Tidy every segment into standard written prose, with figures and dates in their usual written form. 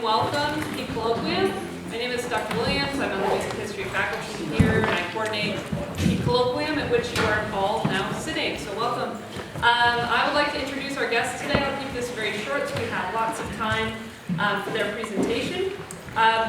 welcome to the colloquium. My name is Dr. Williams. I'm on the music history faculty here, and I coordinate the colloquium at which you are all now sitting. So welcome. I would like to introduce our guests today. I'll keep this very short so we have lots of time for their presentation.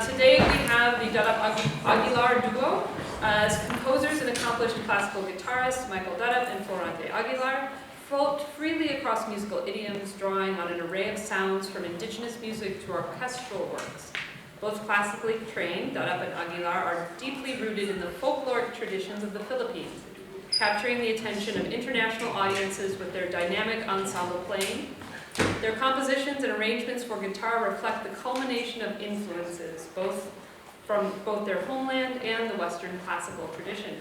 Today we have the Dadap Aguilar duo as composers and accomplished classical guitarists Michael Dadap and Florante Aguilar. Float freely across musical idioms, drawing on an array of sounds from indigenous music to orchestral works. Both classically trained, Dadap and Aguilar are deeply rooted in the folkloric traditions of the Philippines, capturing the attention of international audiences with their dynamic ensemble playing. Their compositions and arrangements for guitar reflect the culmination of influences, from both their homeland and the Western classical tradition.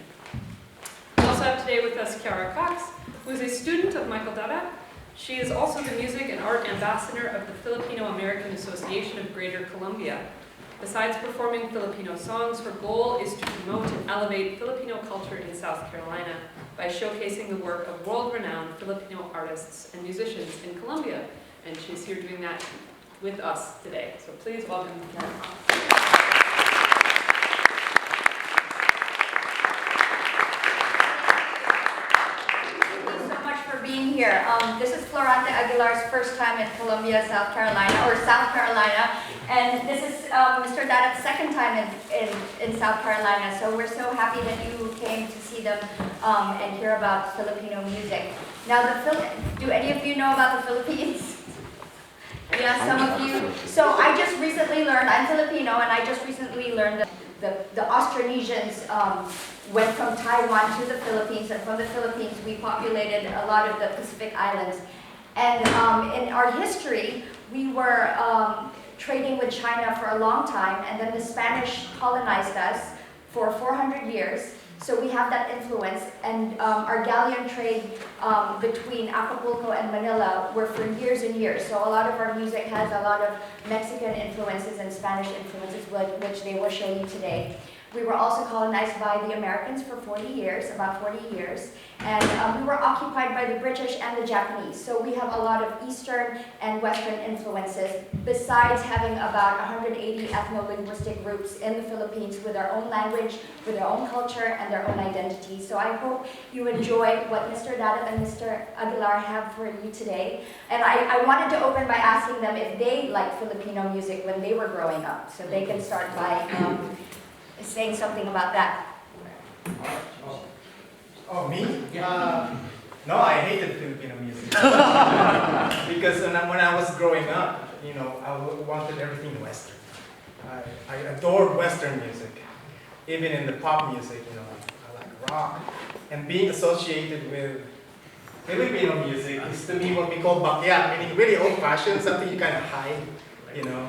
We also have today with us Kiara Cox, who is a student of Michael Dadap. She is also the music and art ambassador of the Filipino American Association of Greater Colombia. Besides performing Filipino songs, her goal is to promote and elevate Filipino culture in South Carolina by showcasing the work of world-renowned Filipino artists and musicians in Colombia. And she's here doing that with us today. So please welcome Kiara Cox. Being here. This is Florante Aguilar's first time in Columbia, South Carolina, and this is Mr. Dadap's second time in South Carolina, so we're so happy that you came to see them and hear about Filipino music. Now, do any of you know about the Philippines? Yeah, some of you. So I just recently learned, I'm Filipino, and I just recently learned that the Austronesians went from Taiwan to the Philippines, and from the Philippines we populated a lot of the Pacific Islands. And in our history, we were trading with China for a long time, and then the Spanish colonized us for 400 years. So we have that influence, and our galleon trade between Acapulco and Manila were for years and years. So a lot of our music has a lot of Mexican influences and Spanish influences, which they will show you today. We were also colonized by the Americans for 40 years, about 40 years, and we were occupied by the British and the Japanese. So we have a lot of Eastern and Western influences, besides having about 180 ethno-linguistic groups in the Philippines with their own language, with their own culture, and their own identity. So I hope you enjoy what Mr. Dadap and Mr. Aguilar have for you today. And I wanted to open by asking them if they liked Filipino music when they were growing up. So they can start by saying something about that. Oh, me? No, I hated Filipino music. Because when I was growing up, I wanted everything Western. I adored Western music. Even in the pop music, I like rock. And being associated with Filipino music is to me what we call bakya, meaning really old-fashioned, something you kind of hide,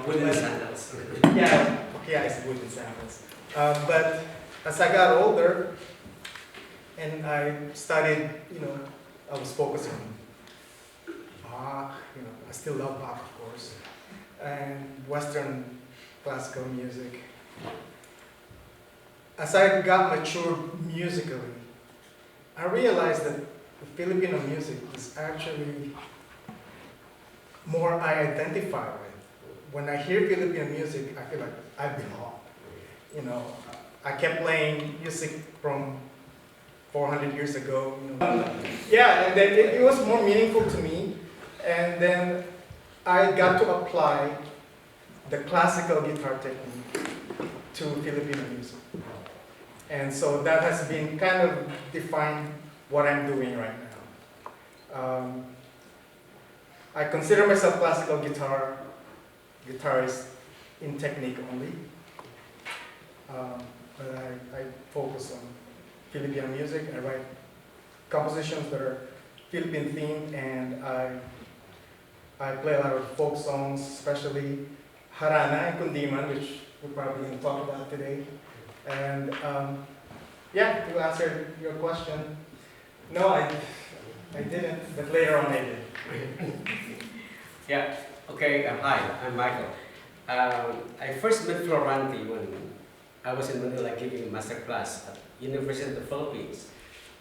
Wooden sandals. Yeah, it's wooden sandals. But as I got older and I studied, I was focusing on Bach, I still love Bach, of course, and Western classical music. As I got mature musically, I realized that the Filipino music is actually more I identify with. When I hear Filipino music, I feel like I belong. I kept playing music from 400 years ago. Yeah, and then it was more meaningful to me. And then I got to apply the classical guitar technique to Filipino music. And so that has been kind of defined what I'm doing right now. I consider myself classical guitarist in technique only. But I focus on Filipino music. I write compositions that are Philippine themed, and I play a lot of folk songs, especially Harana and Kundiman, which we're probably going to talk about today. And to answer your question, no, I didn't, but later on I did. Yeah, okay, hi, I'm Michael. I first met Florante when I was in Manila giving a master class at University of the Philippines,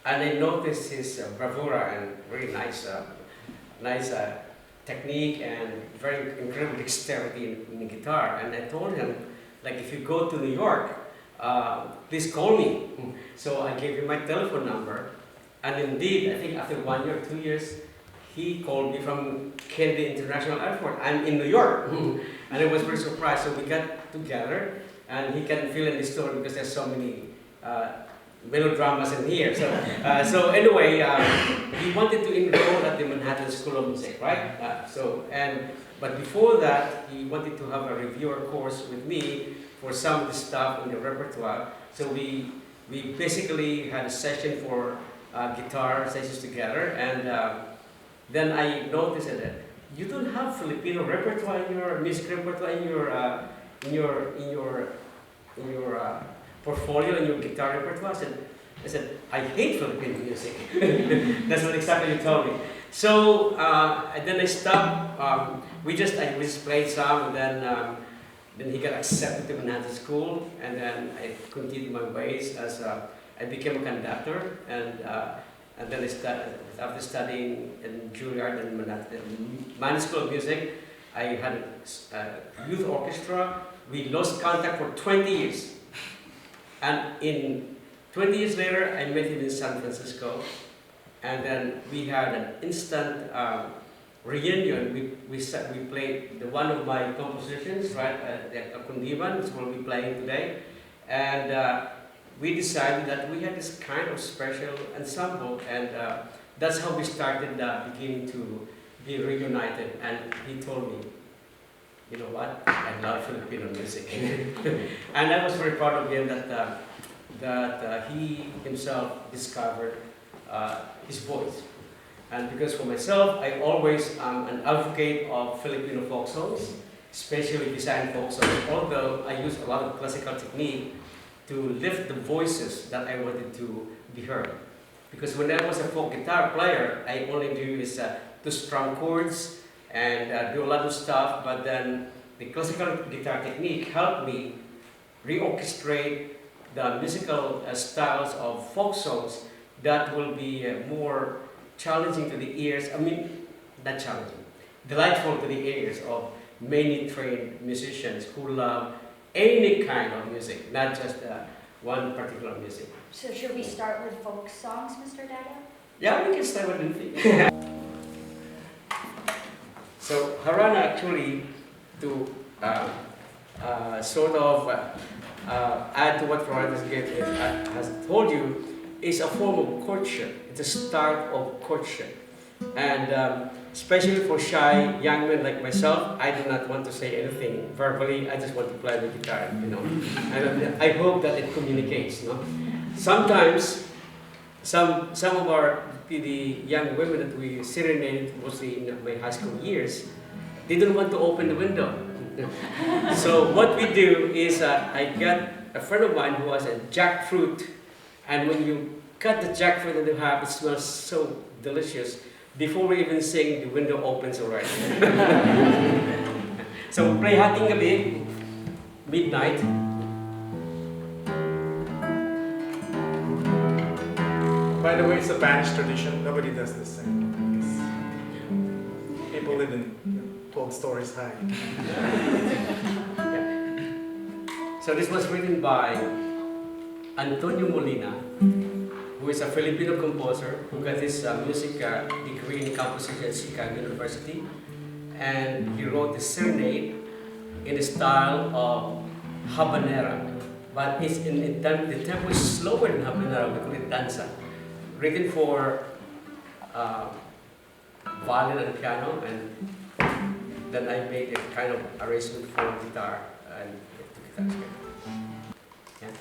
and I noticed his bravura and very nice technique and very incredible dexterity in the guitar. And I told him, like, if you go to New York, please call me. So I gave him my telephone number. And indeed, I think after 1 year, 2 years, he called me from Kennedy International Airport. I'm in New York. And I was very surprised. So we got together, and he can fill in the story because there's so many melodramas in here. So anyway, he wanted to enroll at the Manhattan School of Music, right? But before that, he wanted to have a reviewer course with me for some of the stuff in the repertoire. So we basically had a session for guitar sessions together, and then I noticed that you don't have Filipino repertoire in your music repertoire in your portfolio, in your guitar repertoire. I said, I hate Filipino music. That's what exactly you told me. So and then I stopped. I just played some, and then he got accepted to Manhattan School, and then I continued my ways as I became a conductor, and then I started, after studying in Juilliard and Manhattan School of Music, I had a youth orchestra. We lost contact for 20 years. And in 20 years later, I met him in San Francisco, and then we had an instant reunion. We played one of my compositions, right, the Kundiman, which we'll be playing today, and we decided that we had this kind of special ensemble, and that's how we started beginning to be reunited. And he told me, you know what, I love Filipino music. And I was very proud of him that he himself discovered his voice. And because for myself, I always am an advocate of Filipino folk songs, especially Visayan folk songs, although I use a lot of classical technique to lift the voices that I wanted to be heard. Because when I was a folk guitar player, I only do is to strum chords and do a lot of stuff, but then the classical guitar technique helped me reorchestrate the musical styles of folk songs that will be more challenging to the ears. I mean, not challenging, delightful to the ears of many trained musicians who love any kind of music, not just one particular music. So should we start with folk songs, Mr. Dadap? Yeah, we can start with anything. So Harana actually, to sort of add to what Florante has told you, is a form of courtship. It's a start of courtship. And especially for shy young men like myself, I do not want to say anything verbally. I just want to play the guitar, you know. And I hope that it communicates, you know. Sometimes, some of the young women that we serenaded, mostly in my high school years, they don't want to open the window. So what we do is, I got a friend of mine who has a jackfruit, and when you cut the jackfruit in half, it smells so delicious. Before we even sing, the window opens already. So we play Hating Gabi, midnight. By the way, it's a Spanish tradition. Nobody does the same. People live in 12 stories high. So this was written by Antonio Molina, who is a Filipino composer who got his music degree in composition at Chicago University, and he wrote the serenade in the style of habanera, but it's the tempo is slower than habanera. We call it danza, written for violin and piano, and then I made a kind of arrangement for guitar and the guitar scale. Yeah.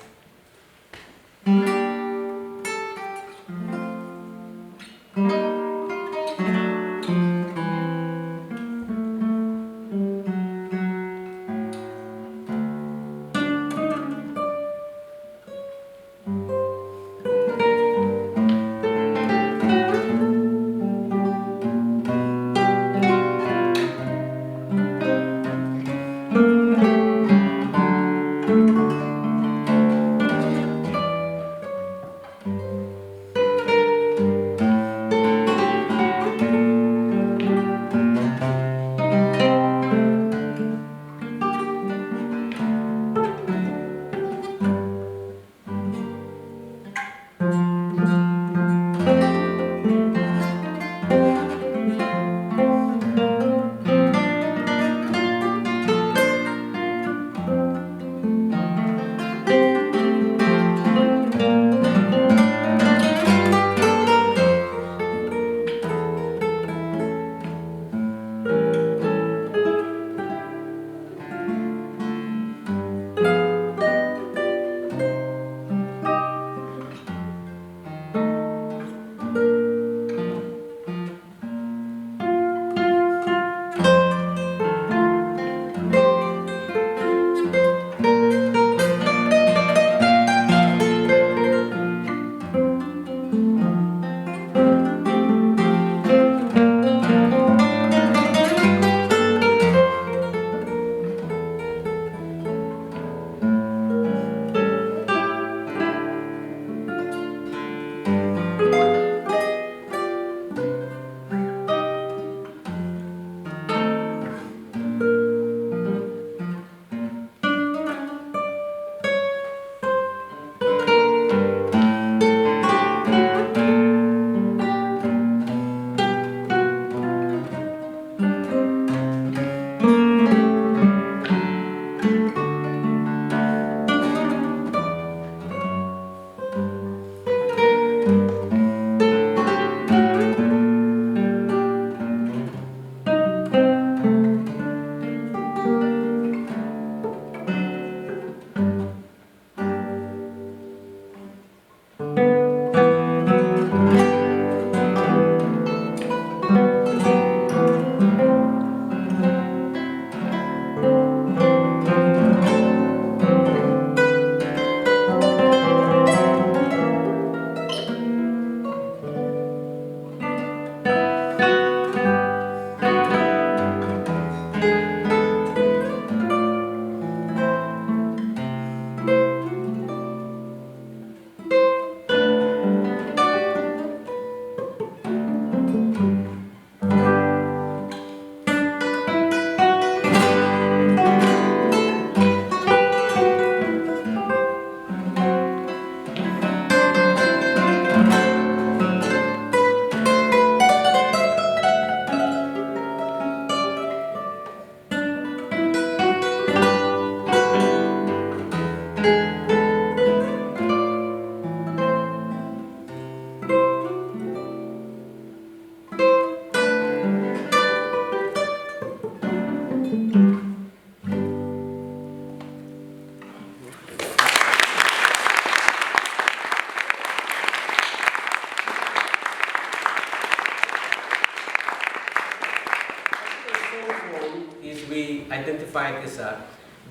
song form is we identify it as a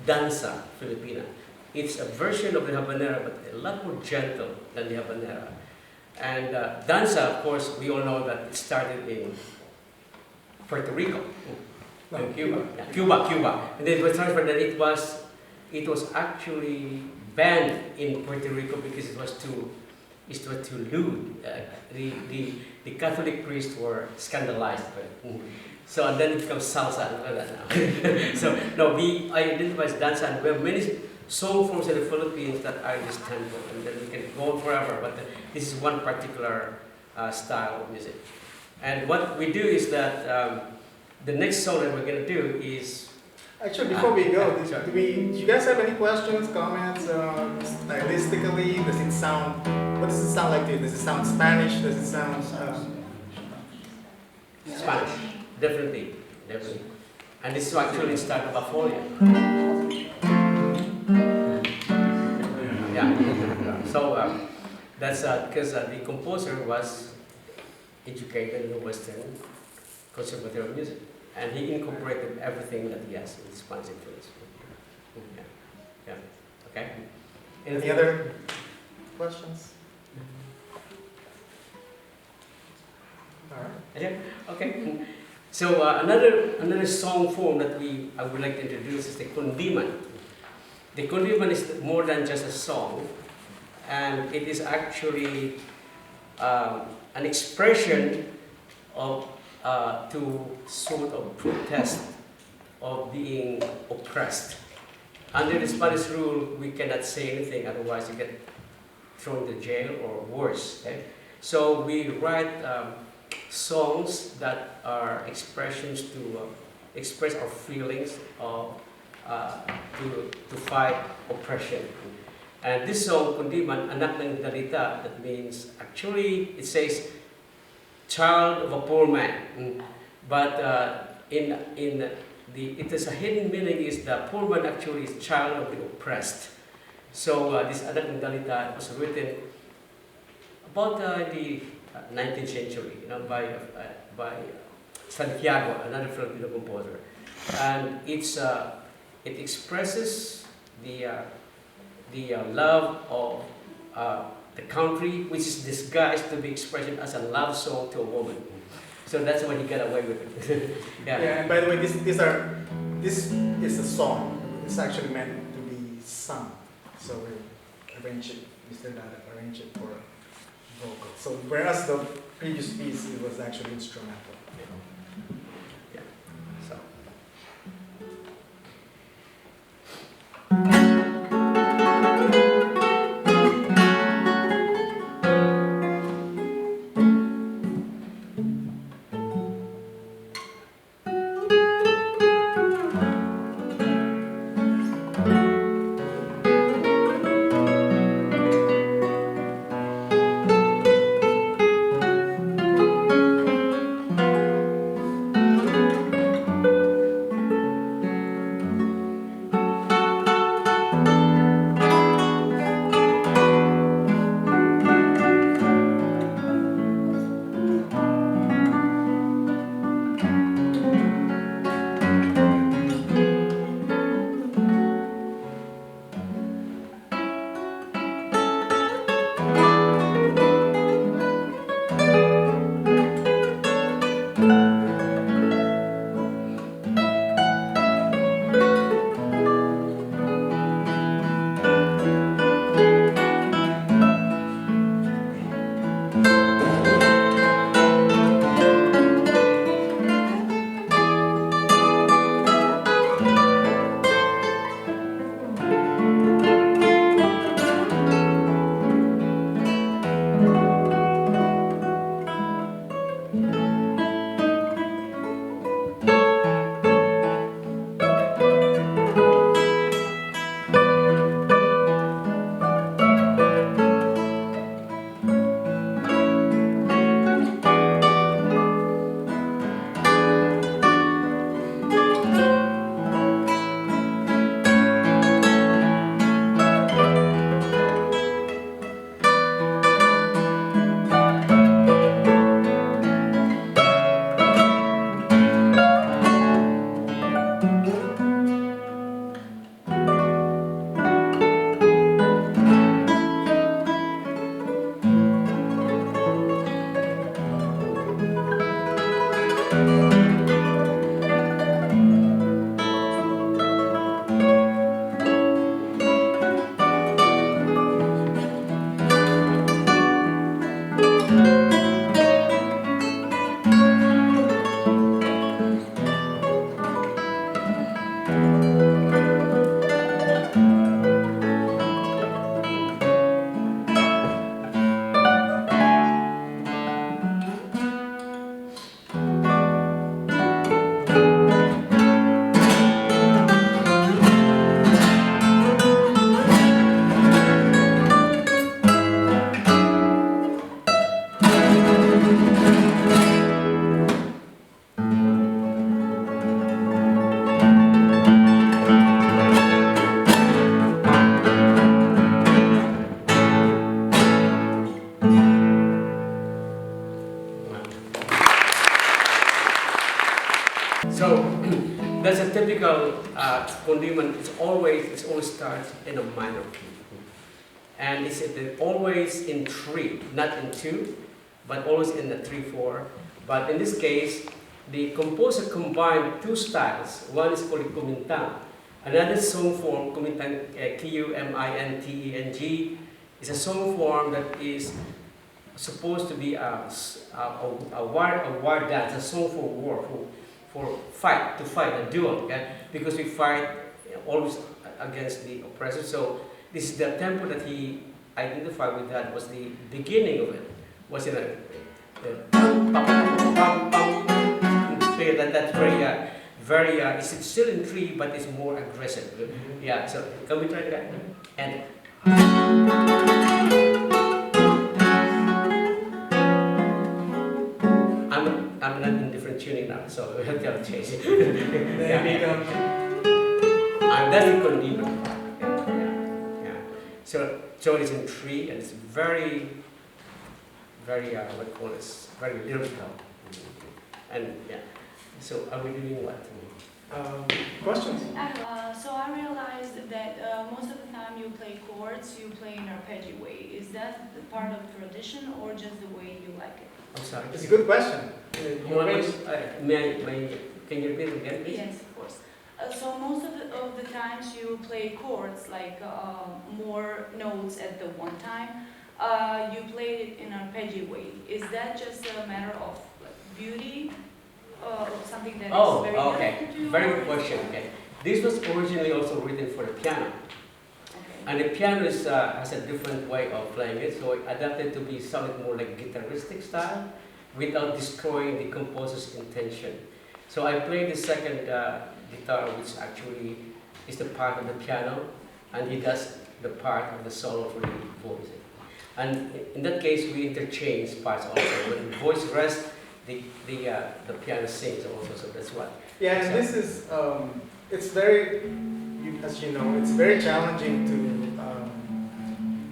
danza Filipina. It's a version of the habanera, but a lot more gentle than the habanera. And danza, of course, we all know that it started in Puerto Rico, in Cuba. Yeah, Cuba. And then it was transferred, and it was actually banned in Puerto Rico because it was too lewd. The Catholic priests were scandalized by it. So and then it becomes salsa and all that now. So no, we identify as danza, and we have many song forms in the Philippines that are in this tempo, and then we can go on forever. But this is one particular style of music. And what we do is that the next song that we're going to do is. Actually, before we go, sure. do you guys have any questions, comments, stylistically? Does it sound? What does it sound like to you? Does it sound Spanish? Does it sound? Spanish, definitely. And this is actually in style of Afolia. Yeah. So that's because the composer was educated in the Western conservative music, and he incorporated everything that he has in Spanish influence. Yeah. Okay. Any other questions? All right. Yeah. Okay. So another song form that I would like to introduce is the kundiman. The kundiman is more than just a song, and it is actually an expression of to sort of protest of being oppressed. Under the Spanish rule, we cannot say anything, otherwise you get thrown to jail or worse. Okay? So we write songs that are expressions to express our feelings of to fight oppression. And this song, Kundiman, Anak ng Dalita, that means, actually it says child of a poor man. But it is a hidden meaning is the poor man actually is child of the oppressed. So this Anak ng Dalita was written about the 19th century, by Santiago, another Filipino composer, and it expresses the love of the country, which is disguised to be expressed as a love song to a woman. So that's why he got away with it. Yeah. And by the way, this is a song. It's actually meant to be sung. So we arrange it. Mr. Dadap arranged it for vocal. So whereas the previous piece it was actually instrumental. Yeah. So. So that's a typical condiment. It always starts in a minor key, and it's always in 3, not in 2, but always in the 3/4. But in this case, the composer combined 2 styles. One is called kumintang. Another song form, kumintang, Kuminteng, is a song form that is supposed to be a war dance, a song for war, to fight, a duel, okay? Because we fight always against the oppressor. So this is the tempo that he identified with. That was the beginning of it. Was in a that's very it's still in 3, but it's more aggressive. Yeah. So can we try that? And I'm not in different tuning now, so we have to change it. And that's the condiment. Yeah. So it's in 3, and it's very what call this? Very lyrical. And yeah. So are we doing what? Questions? So I realized that most of the time you play chords, you play in arpeggio way. Is that the part of tradition or just the way you like it? I'm sorry. It's a good question. Can you repeat it again, please? Yes, of course. So most of the times you play chords, like more notes at the one time. You played it in arpeggio way. Is that just a matter of beauty? Something that is very okay. difficult to do? Very good question. Okay. This was originally also written for the piano. Okay. And the piano has a different way of playing it, so it adapted to be somewhat more like guitaristic style without destroying the composer's intention. So I played the second guitar, which actually is the part of the piano, and he does the part of the solo for the voice. And in that case, we interchange parts also. When the voice rests, the piano sings also, so that's what. Yeah, and this is, it's very, as you know, it's very challenging to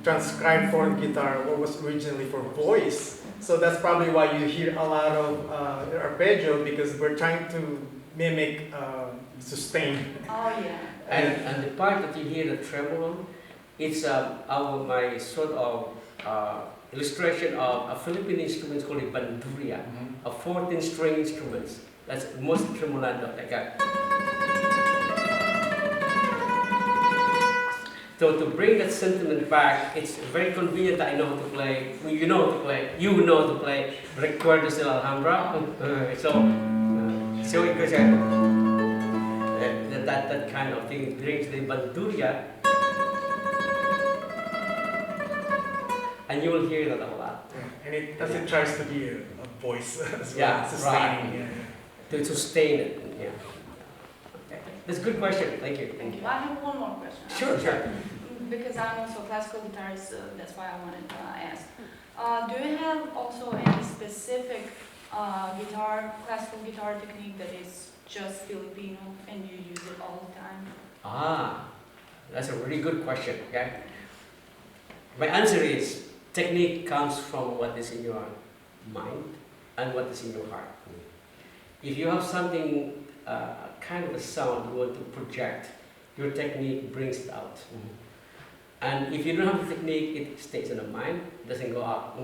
transcribe for guitar what was originally for voice. So that's probably why you hear a lot of arpeggio, because we're trying to mimic sustain. Oh yeah. And the part that you hear, the tremolo, it's my sort of illustration of a Philippine instrument called a bandurria, a 14-string instrument. That's most tremolando, like that. So to bring that sentiment back, it's very convenient that I know how to play. You know how to play. You know how to play Recuerdos de la Alhambra. So it goes that kind of thing brings the bandurria. And you will hear that a lot. Yeah. And it tries to be a voice as well, Yeah, sustaining. right. To sustain it. Yeah. Okay. That's a good question. Thank you. Thank you. I have one more question. Sure. Because I'm also a classical guitarist, that's why I wanted to ask. Do you have also any specific classical guitar technique that is just Filipino and you use it all the time? That's a really good question. Okay. My answer is technique comes from what is in your mind and what is in your heart. If you have something, kind of a sound you want to project, your technique brings it out. And if you don't have the technique, it stays in the mind, doesn't go out.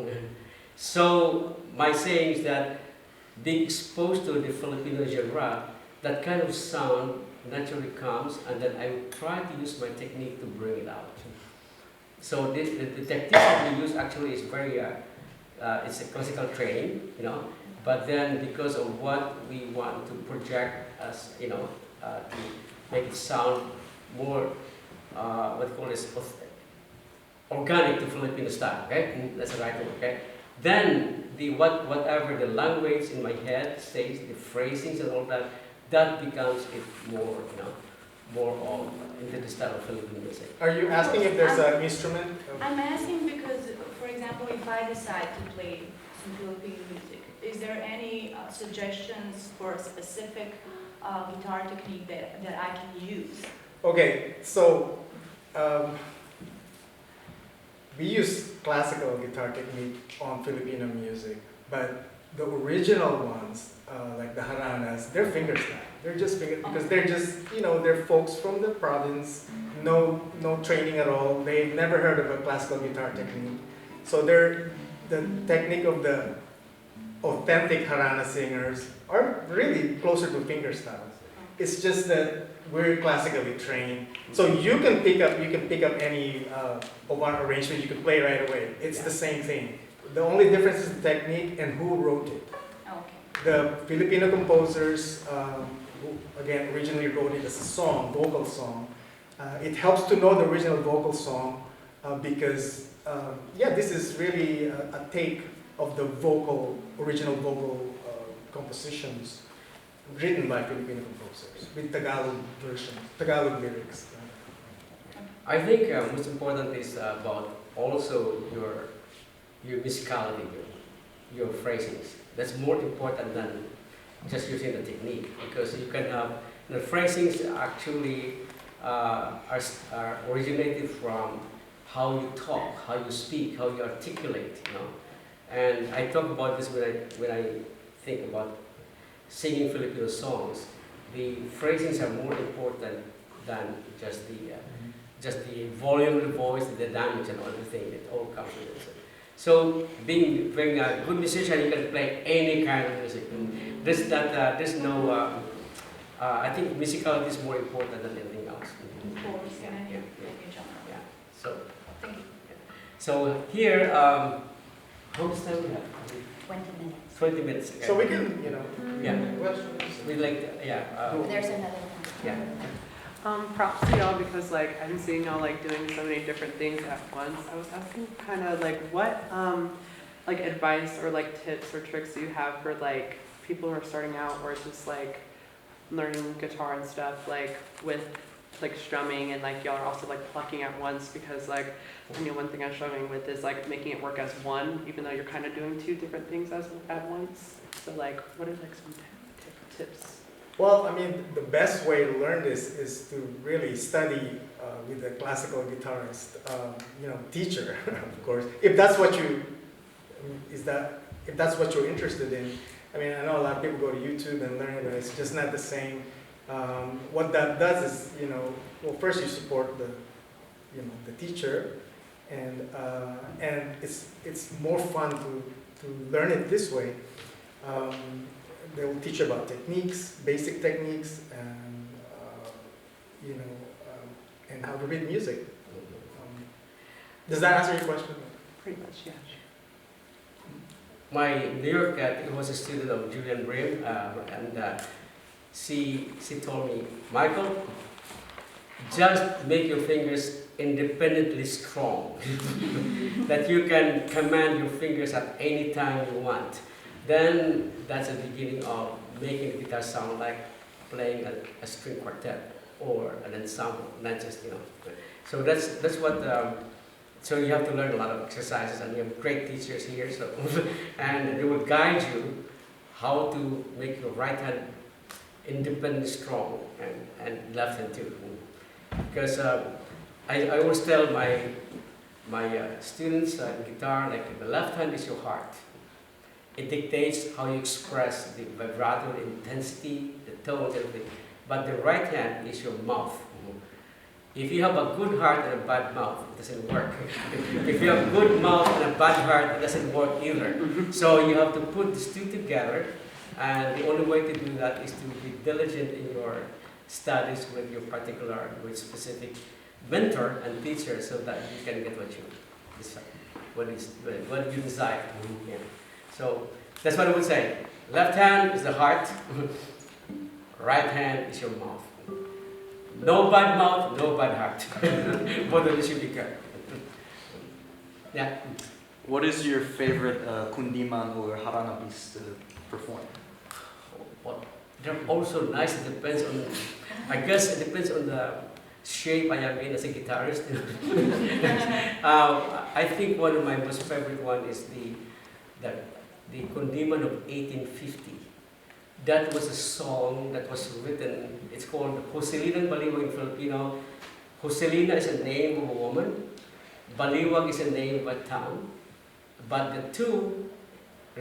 So my saying is that being exposed to the Filipino genre, that kind of sound naturally comes, and then I will try to use my technique to bring it out. So the technique that we use actually is very, it's a classical training, but then because of what we want to project as, to make it sound more, organic to Filipino style, okay? That's the right word, okay? Then whatever the language in my head says, the phrasings and all that, that becomes it more, more of into the style of Filipino music. Are you asking if there's an instrument? I'm asking because, for example, if I decide to play some Filipino music, is there any suggestions for a specific guitar technique that I can use? Okay, so we use classical guitar technique on Filipino music, but the original ones like the Haranas, they're fingerstyle. They're just because they're just, they're folks from the province, no training at all. They've never heard of a classical guitar technique. So the technique of the authentic Harana singers are really closer to fingerstyle. It's just that we're classically trained. So you can pick up any of our arrangement, you can play right away. It's the same thing. The only difference is the technique and who wrote it. Okay. The Filipino composers, who again originally wrote it as a song, vocal song. It helps to know the original vocal song because, this is really a take of the original vocal compositions written by Filipino composers with Tagalog lyrics. I think most important is about also your musicality, your phrasings. That's more important than just using the technique, because you can have the phrasings actually are originated from how you talk, how you speak, how you articulate. And I talk about this when I think about singing Filipino songs. The phrasings are more important than just the volume of the voice, the dynamics, and everything. It all comes with it. So being a good musician, you can play any kind of music. There's no. I think musicality is more important than anything else. Of course. Yeah. So. Thank you. So here, how much time we have? 20 minutes. 20 minutes. Okay. So we can, Yeah. questions. We like, There's another one. yeah. Props to y'all because I'm seeing y'all doing so many different things at once. I was asking kind of what advice or tips or tricks do you have for people who are starting out or just learning guitar and stuff with strumming and y'all are also plucking at once because one thing I'm struggling with is making it work as one even though you're kind of doing two different things at once. So what are some tips? Well, the best way to learn this is to really study with a classical guitarist, teacher, of course. If that's what you're interested in. I know a lot of people go to YouTube and learn it, but it's just not the same. What that does is, first you support the teacher, and it's more fun to learn it this way. They will teach you about techniques, basic techniques, and how to read music. Does that answer your question? Pretty much, yeah. My New York cat was a student of Julian Brim, and she told me, Michael, just make your fingers independently strong, that you can command your fingers at any time you want. Then that's the beginning of making the guitar sound like playing a string quartet or an ensemble, not just So that's what. So you have to learn a lot of exercises, and you have great teachers here. So and they will guide you how to make your right hand independently strong and left hand too. Because I always tell my students in guitar, the left hand is your heart. It dictates how you express the vibrato, the intensity, the tones, everything. But the right hand is your mouth. If you have a good heart and a bad mouth, it doesn't work. If you have a good mouth and a bad heart, it doesn't work either. So you have to put these two together, and the only way to do that is to be diligent in your studies with your specific mentor and teacher, so that you can get what you decide, what you desire. Yeah. So that's what I would say. Left hand is the heart. Right hand is your mouth. No bad mouth, no bad heart. Both of you should be careful. Yeah. What is your favorite kundiman or harana piece to perform? Well, they're also nice. It depends on. I guess it depends on the shape I am in as a guitarist. I think one of my most favorite one is the kundiman of 1850. That was a song that was written, it's called Joselina and Baliwag in Filipino. Joselina is a name of a woman, Baliwag is a name of a town, but the two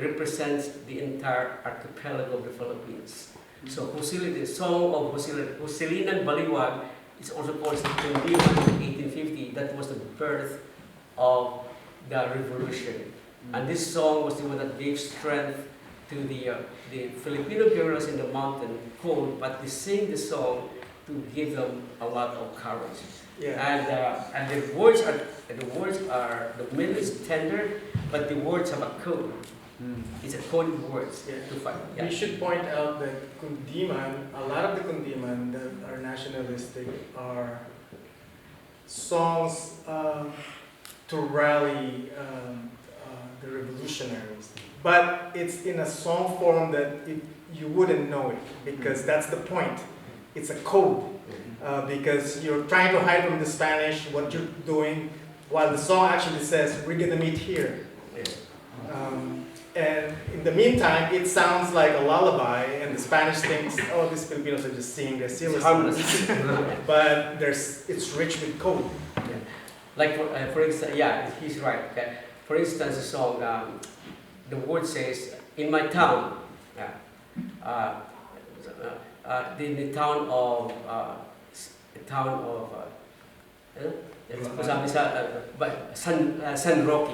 represents the entire archipelago of the Philippines. So the song of Husilinang Baliwag is also called Kundiman in 1850. That was the birth of the revolution. And this song was the one that gave strength to the Filipino guerrillas in the mountain cold, but they sing the song to give them a lot of courage. Yeah. And the words are the middle is tender, but the words have a code. It's a coded words to fight. Yeah. We should point out that Kundiman, a lot of the Kundiman that are nationalistic are songs to rally the revolutionaries. But it's in a song form that you wouldn't know it, because that's the point. It's a code. Because you're trying to hide from the Spanish what you're doing, while the song actually says, we're gonna meet here. And in the meantime, it sounds like a lullaby, and the Spanish thinks, oh, these Filipinos are just singing their silly songs. But it's rich with code. Yeah. Like for instance, yeah, he's right. Okay. For instance, the song, the word says, in my town, the town of San Roque.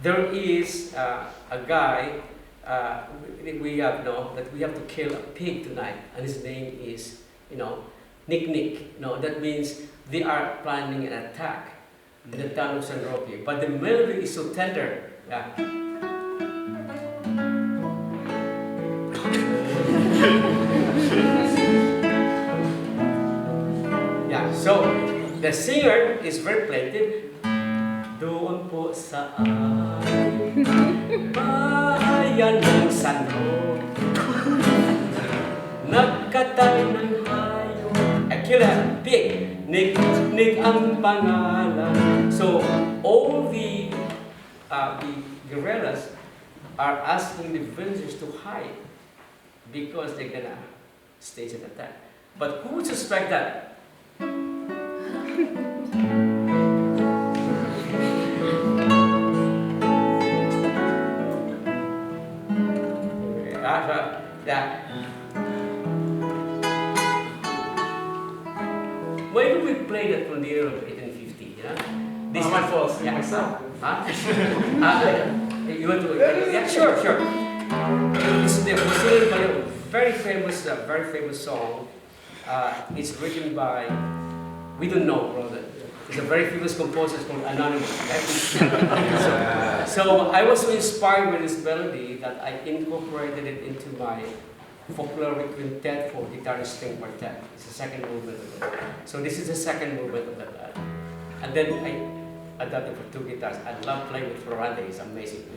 There is a guy we have that we have to kill a pig tonight, and his name is Nick. That means they are planning an attack in the town of San Roque. But the melody is so tender. So the singer is very plaintive. Doon po sa bayan ng San Roque, nagkatay ng hayop. Kill a pig. Nick ang pangalan. So all the guerrillas are asking the villagers to hide because they're gonna stage an attack. But who would suspect that? When we played at Condiro of 1850, this my fault. Yeah, Myself. You want to? Yeah, sure. This is the very famous song. It's written by, we don't know, brother. It's a very famous composer called Anonymous. So I was so inspired with this melody that I incorporated it into my folkloric quintet for guitar and string quartet. It's the second movement of it. So this is the second movement of that. And then I adapted for two guitars. I love playing with Florante. It's amazing.